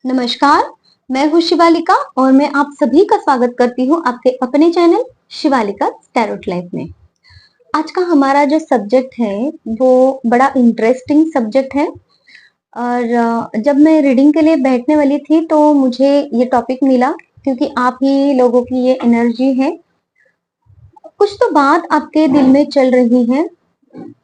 नमस्कार, मैं हूँ शिवालिका और मैं आप सभी का स्वागत करती हूँ आपके अपने चैनल शिवालिका टैरोट लाइफ में। आज का हमारा जो सब्जेक्ट है वो बड़ा इंटरेस्टिंग सब्जेक्ट है और जब मैं रीडिंग के लिए बैठने वाली थी तो मुझे ये टॉपिक मिला क्योंकि आप ही लोगों की ये एनर्जी है। कुछ तो बात आपके दिल में चल रही है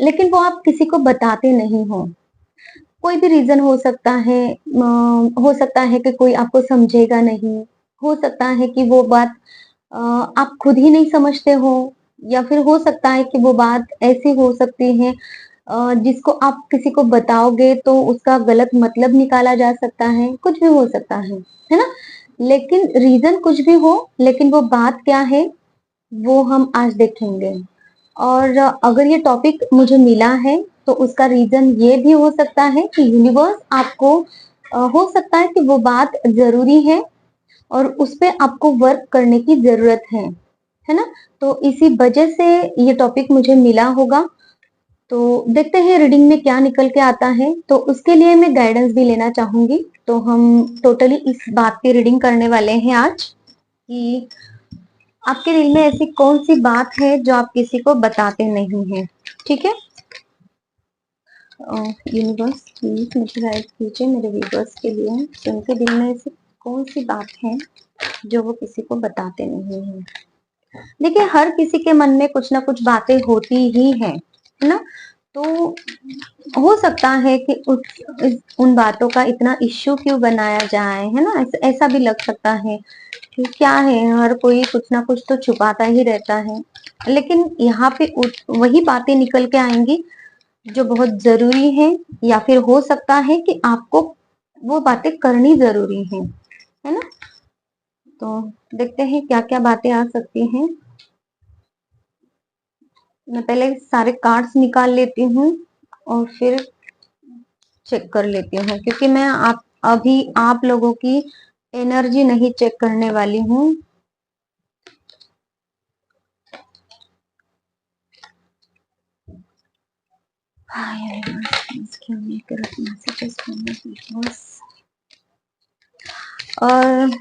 लेकिन वो आप किसी को बताते नहीं हो। कोई भी रीजन हो सकता है, हो सकता है कि कोई आपको समझेगा नहीं, हो सकता है कि वो बात आप खुद ही नहीं समझते हो, या फिर हो सकता है कि वो बात ऐसी हो सकती है जिसको आप किसी को बताओगे तो उसका गलत मतलब निकाला जा सकता है, कुछ भी हो सकता है ना? लेकिन रीजन कुछ भी हो, लेकिन वो बात क्या है वो हम आज देखेंगे। और अगर ये टॉपिक मुझे मिला है तो उसका रीजन ये भी हो सकता है कि यूनिवर्स आपको हो सकता है कि वो बात जरूरी है और उस पे आपको वर्क करने की जरूरत है ना? तो इसी वजह से ये टॉपिक मुझे मिला होगा। तो देखते हैं रीडिंग में क्या निकल के आता है। तो उसके लिए मैं गाइडेंस भी लेना चाहूंगी। तो हम टोटली इस बात की रीडिंग करने वाले हैं आज कि आपके दिल में ऐसी कौन सी बात है जो आप किसी को बताते नहीं हैं। ठीक है? यूनिवर्स प्लीज मुझे गाइड कीजिए मेरे व्यूवर्स के लिए कि उनके दिल में ऐसी कौन सी बात है जो वो किसी को बताते नहीं हैं। देखिए, हर किसी के मन में कुछ ना कुछ बातें होती ही हैं, है ना? तो हो सकता है कि उन बातों का इतना इश्यू क्यों बनाया जाए, है ना? ऐसा भी लग सकता है कि क्या है, हर कोई कुछ ना कुछ तो छुपाता ही रहता है। लेकिन यहाँ पे वही बातें निकल के आएंगी जो बहुत जरूरी है, या फिर हो सकता है कि आपको वो बातें करनी जरूरी है ना? तो देखते हैं क्या क्या बातें आ सकती हैं। मैं पहले सारे कार्ड्स निकाल लेती हूँ और फिर चेक कर लेती हूँ, क्योंकि मैं अभी आप लोगों की एनर्जी नहीं चेक करने वाली हूँ। और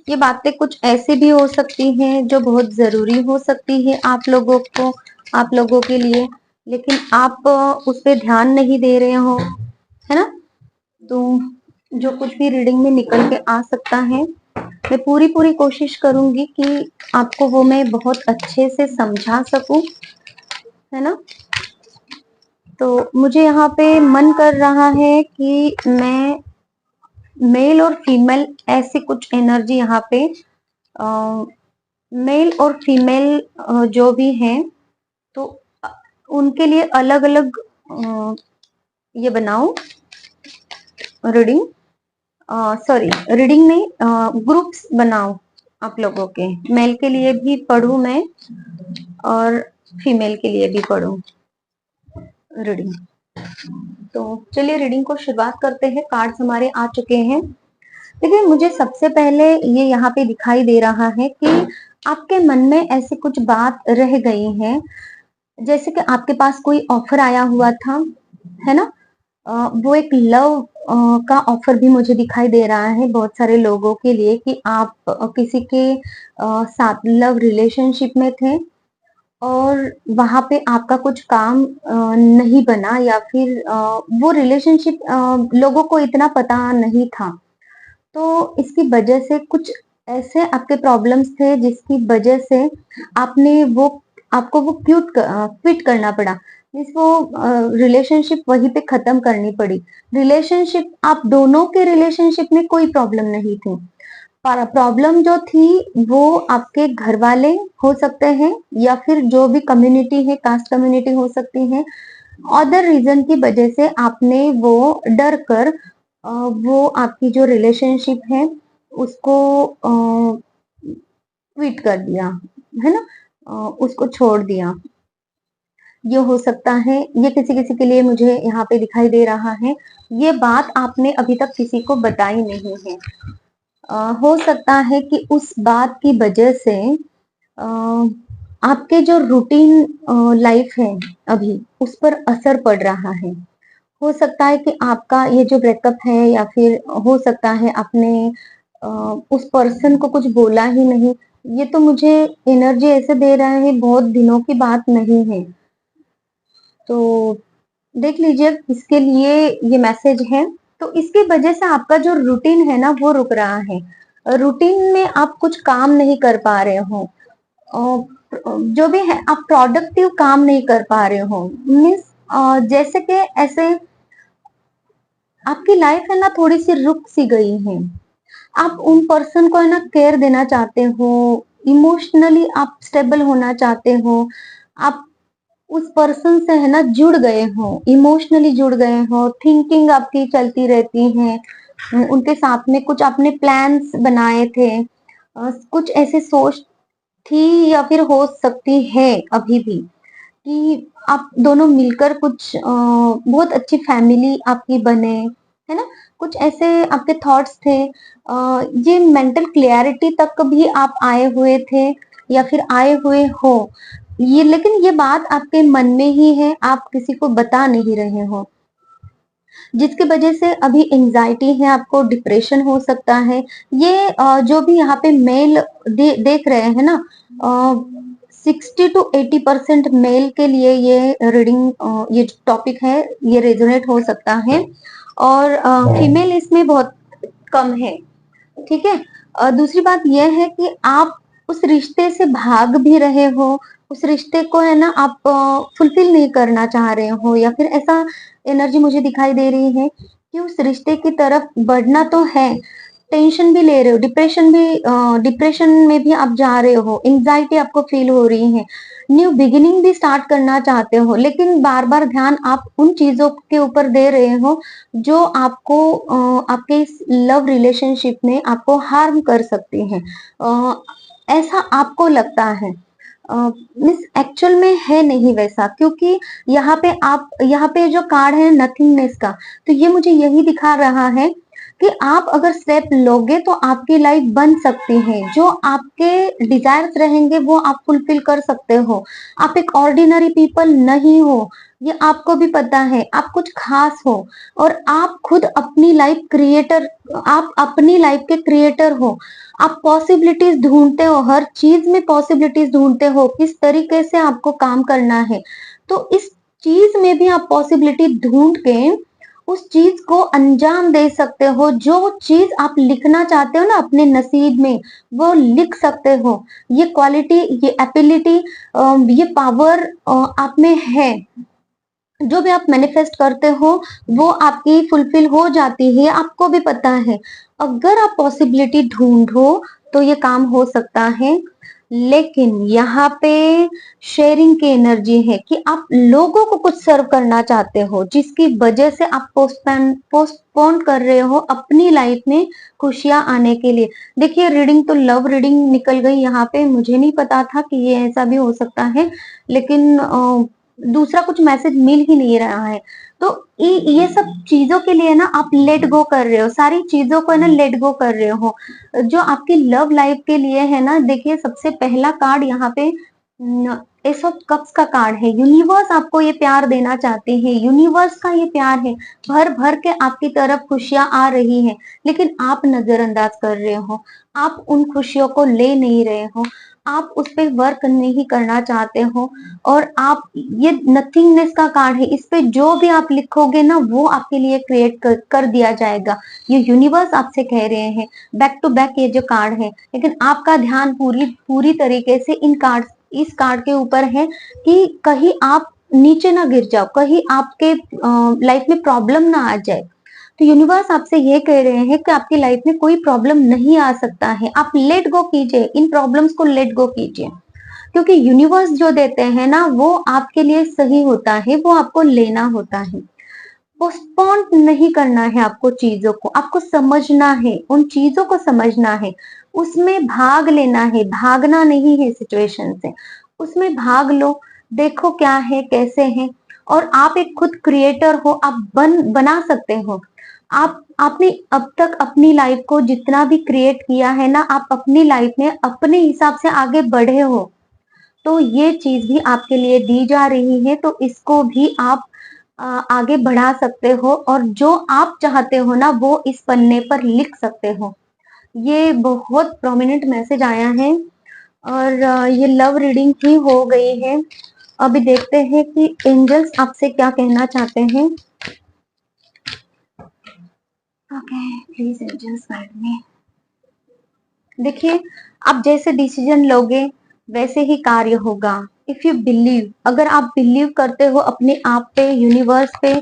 ये बातें कुछ ऐसी भी हो सकती हैं जो बहुत जरूरी हो सकती है आप लोगों को, आप लोगों के लिए, लेकिन आप उस पर ध्यान नहीं दे रहे हो, है ना? तो जो कुछ भी रीडिंग में निकल के आ सकता है, मैं पूरी पूरी कोशिश करूंगी कि आपको वो मैं बहुत अच्छे से समझा सकूं, है ना? तो मुझे यहाँ पे मन कर रहा है कि मैं मेल और फीमेल ऐसी कुछ एनर्जी यहाँ पे, मेल और फीमेल जो भी हैं, तो उनके लिए अलग अलग ये बनाओ रीडिंग, सॉरी रीडिंग नहीं, ग्रुप्स बनाओ आप लोगों के। मेल के लिए भी पढ़ूं मैं और फीमेल के लिए भी पढ़ूं रीडिंग। तो चलिए रीडिंग को शुरुआत करते हैं। कार्ड्स हमारे आ चुके हैं। देखिए, मुझे सबसे पहले ये यहाँ पे दिखाई दे रहा है कि आपके मन में ऐसी कुछ बात रह गई है, जैसे कि आपके पास कोई ऑफर आया हुआ था, है ना? वो एक लव का ऑफर भी मुझे दिखाई दे रहा है बहुत सारे लोगों के लिए कि आप किसी के साथ लव रिलेशनशिप में थे और वहां पे आपका कुछ काम नहीं बना, या फिर वो रिलेशनशिप लोगों को इतना पता नहीं था। तो इसकी वजह से कुछ ऐसे आपके प्रॉब्लम्स थे जिसकी वजह से आपने वो आपको वो क्विट करना पड़ा। मीन्स वो रिलेशनशिप वहीं पे खत्म करनी पड़ी। रिलेशनशिप, आप दोनों के रिलेशनशिप में कोई प्रॉब्लम नहीं थी। प्रॉब्लम जो थी वो आपके घर वाले हो सकते हैं, या फिर जो भी कम्युनिटी है, कास्ट कम्युनिटी हो सकती है। अदर रीजन की वजह से आपने वो डर कर वो आपकी जो रिलेशनशिप है उसको क्विट कर दिया, है ना? उसको छोड़ दिया। ये हो सकता है, ये किसी किसी के लिए मुझे यहाँ पे दिखाई दे रहा है। ये बात आपने अभी तक किसी को बताई नहीं है। हो सकता है कि उस बात की वजह से अ, आपके जो रूटीन लाइफ है अभी, उस पर असर पड़ रहा है। हो सकता है कि आपका ये जो ब्रेकअप है, या फिर हो सकता है आपने अ, उस पर्सन को कुछ बोला ही नहीं। ये तो मुझे एनर्जी ऐसे दे रहा है, बहुत दिनों की बात नहीं है। तो देख लीजिए किसके लिए ये मैसेज है। तो इसकी वजह से आपका जो रूटीन है ना वो रुक रहा है। रूटीन में आप कुछ काम नहीं कर पा रहे हो। जो भी है आप प्रोडक्टिव काम नहीं कर पा रहे हो। मीन्स जैसे कि ऐसे आपकी लाइफ है ना थोड़ी सी रुक सी गई है। आप उन पर्सन को है ना केयर देना चाहते हो, इमोशनली आप स्टेबल होना चाहते हो, आप उस पर्सन से है ना जुड़ गए हो, इमोशनली जुड़ गए हो, थिंकिंग आपकी चलती रहती है। उनके साथ में कुछ आपने प्लान्स बनाए थे, कुछ ऐसे सोच थी या फिर हो सकती है अभी भी कि आप दोनों मिलकर कुछ बहुत अच्छी फैमिली आपकी बने, है ना? कुछ ऐसे आपके थॉट्स थे। ये मेंटल क्लैरिटी तक भी आप आए हुए थे या फिर आए हुए हो। ये लेकिन ये बात आपके मन में ही है, आप किसी को बता नहीं रहे हो। जिसकी वजह से अभी एंजाइटी है, आपको डिप्रेशन हो सकता है। ये जो भी यहाँ पे मेल देख रहे हैं ना, 60 to 80% मेल के लिए ये रीडिंग, ये टॉपिक है, ये रेजोनेट हो सकता है। और फीमेल इसमें बहुत कम है। ठीक है। दूसरी बात यह है कि आप उस रिश्ते से भाग भी रहे हो, उस रिश्ते को है ना आप फुलफिल नहीं करना चाह रहे हो, या फिर ऐसा एनर्जी मुझे दिखाई दे रही है कि उस रिश्ते की तरफ बढ़ना तो है, टेंशन भी ले रहे हो, डिप्रेशन में भी आप जा रहे हो, एंजाइटी आपको फील हो रही है, न्यू बिगिनिंग भी स्टार्ट करना चाहते हो, लेकिन बार बार ध्यान आप उन चीजों के ऊपर दे रहे हो जो आपको आपके इस लव रिलेशनशिप में आपको हार्म कर सकती हैं। ऐसा आपको लगता है। मिस एक्चुअल में है नहीं वैसा, क्योंकि यहाँ पे जो कार्ड है नथिंगनेस का, तो ये मुझे यही दिखा रहा है कि आप अगर स्टेप लोगे तो आपकी लाइफ बन सकती है, जो आपके डिजायर्स रहेंगे वो आप फुलफिल कर सकते हो। आप एक ऑर्डिनरी पीपल नहीं हो, ये आपको भी पता है, आप कुछ खास हो। और आप खुद अपनी लाइफ क्रिएटर, आप अपनी लाइफ के क्रिएटर हो। आप पॉसिबिलिटीज ढूंढते हो, हर चीज में पॉसिबिलिटीज ढूंढते हो, किस तरीके से आपको काम करना है। तो इस चीज में भी आप पॉसिबिलिटी ढूंढ के उस चीज को अंजाम दे सकते हो। जो चीज आप लिखना चाहते हो ना अपने नसीब में, वो लिख सकते हो। ये क्वालिटी, ये एबिलिटी, ये पावर आप में है। जो भी आप मैनिफेस्ट करते हो वो आपकी फुलफिल हो जाती है, आपको भी पता है। अगर आप पॉसिबिलिटी ढूंढो तो ये काम हो सकता है। लेकिन यहाँ पे शेयरिंग की एनर्जी है कि आप लोगों को कुछ सर्व करना चाहते हो, जिसकी वजह से आप पोस्टपोन कर रहे हो अपनी लाइफ में खुशियां आने के लिए। देखिए रीडिंग तो लव रीडिंग निकल गई यहाँ पे, मुझे नहीं पता था कि ये ऐसा भी हो सकता है। लेकिन दूसरा कुछ मैसेज मिल ही नहीं रहा है। तो ये सब चीजों के लिए ना आप लेट गो कर रहे हो, सारी चीजों को है ना लेट गो कर रहे हो। जो आपकी लव लाइफ के लिए है ना, देखिए सबसे पहला कार्ड यहाँ पे एस ऑफ कप्स का कार्ड है। यूनिवर्स आपको ये प्यार देना चाहते हैं, यूनिवर्स का ये प्यार है, भर भर के आपकी तरफ खुशियां आ रही हैं, लेकिन आप नजरअंदाज कर रहे हो, आप उन खुशियों को ले नहीं रहे हो, आप उस पर वर्क नहीं करना चाहते हो। और आप ये नथिंगनेस का कार्ड है, इस पे जो भी आप लिखोगे ना वो आपके लिए क्रिएट कर दिया जाएगा। ये यूनिवर्स आपसे कह रहे हैं, बैक टू बैक ये जो कार्ड है। लेकिन आपका ध्यान पूरी पूरी तरीके से इस कार्ड के ऊपर है कि कहीं आप नीचे ना गिर जाओ, कहीं आपके लाइफ में प्रॉब्लम ना आ जाए। तो यूनिवर्स आपसे ये कह रहे हैं कि आपकी लाइफ में कोई प्रॉब्लम नहीं आ सकता है, आप लेट गो कीजिए, इन प्रॉब्लम्स को लेट गो कीजिए। क्योंकि यूनिवर्स जो देते हैं ना वो आपके लिए सही होता है, वो आपको लेना होता है। पोस्टपोन नहीं करना है आपको, चीजों को आपको समझना है, उन चीजों को समझना है, उसमें भाग लेना है, भागना नहीं है सिचुएशन से। उसमें भाग लो, देखो क्या है कैसे है। और आप एक खुद क्रिएटर हो, आप बना सकते हो। आपने अब तक अपनी लाइफ को जितना भी क्रिएट किया है ना, आप अपनी लाइफ में अपने हिसाब से आगे बढ़े हो। तो ये चीज भी आपके लिए दी जा रही है, तो इसको भी आप आगे बढ़ा सकते हो और जो आप चाहते हो ना वो इस पन्ने पर लिख सकते हो। ये बहुत प्रोमिनेंट मैसेज आया है और ये लव रीडिंग ही हो गई है। अभी देखते हैं कि एंजल्स आपसे क्या कहना चाहते हैं। Okay, please angels guide me. देखिए, आप जैसे डिसीजन लोगे वैसे ही कार्य होगा। इफ यू बिलीव, अगर आप बिलीव करते हो अपने आप पे, यूनिवर्स पे,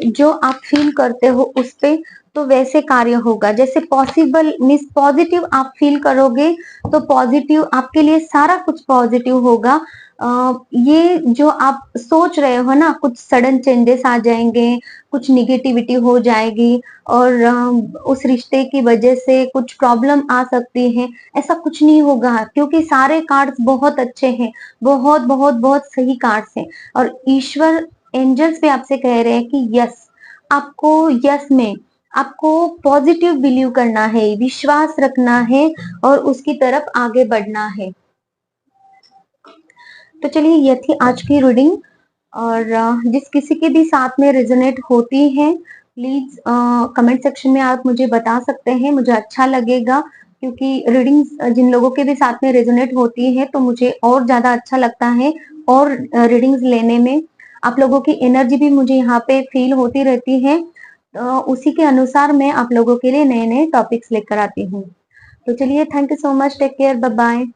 जो आप फील करते हो उस पे, तो वैसे कार्य होगा। जैसे पॉसिबल मीन्स पॉजिटिव आप फील करोगे तो पॉजिटिव आपके लिए सारा कुछ पॉजिटिव होगा। ये जो आप सोच रहे हो ना, कुछ सडन चेंजेस आ जाएंगे, कुछ निगेटिविटी हो जाएगी और उस रिश्ते की वजह से कुछ प्रॉब्लम आ सकती है, ऐसा कुछ नहीं होगा क्योंकि सारे कार्ड्स बहुत अच्छे हैं, बहुत बहुत बहुत सही कार्ड्स हैं। और ईश्वर, एंजल्स भी आपसे कह रहे हैं कि यस, आपको यस में आपको पॉजिटिव बिलीव करना है, विश्वास रखना है और उसकी तरफ आगे बढ़ना है। तो चलिए, ये थी आज की रीडिंग। और जिस किसी के भी साथ में रेजोनेट होती है, प्लीज कमेंट सेक्शन में आप मुझे बता सकते हैं, मुझे अच्छा लगेगा। क्योंकि रीडिंग्स जिन लोगों के भी साथ में रेजोनेट होती है तो मुझे और ज्यादा अच्छा लगता है और रीडिंग्स लेने में। आप लोगों की एनर्जी भी मुझे यहाँ पे फील होती रहती है, तो उसी के अनुसार मैं आप लोगों के लिए नए नए टॉपिक्स लेकर आती हूँ। तो चलिए, thank you so much, take care, bye bye.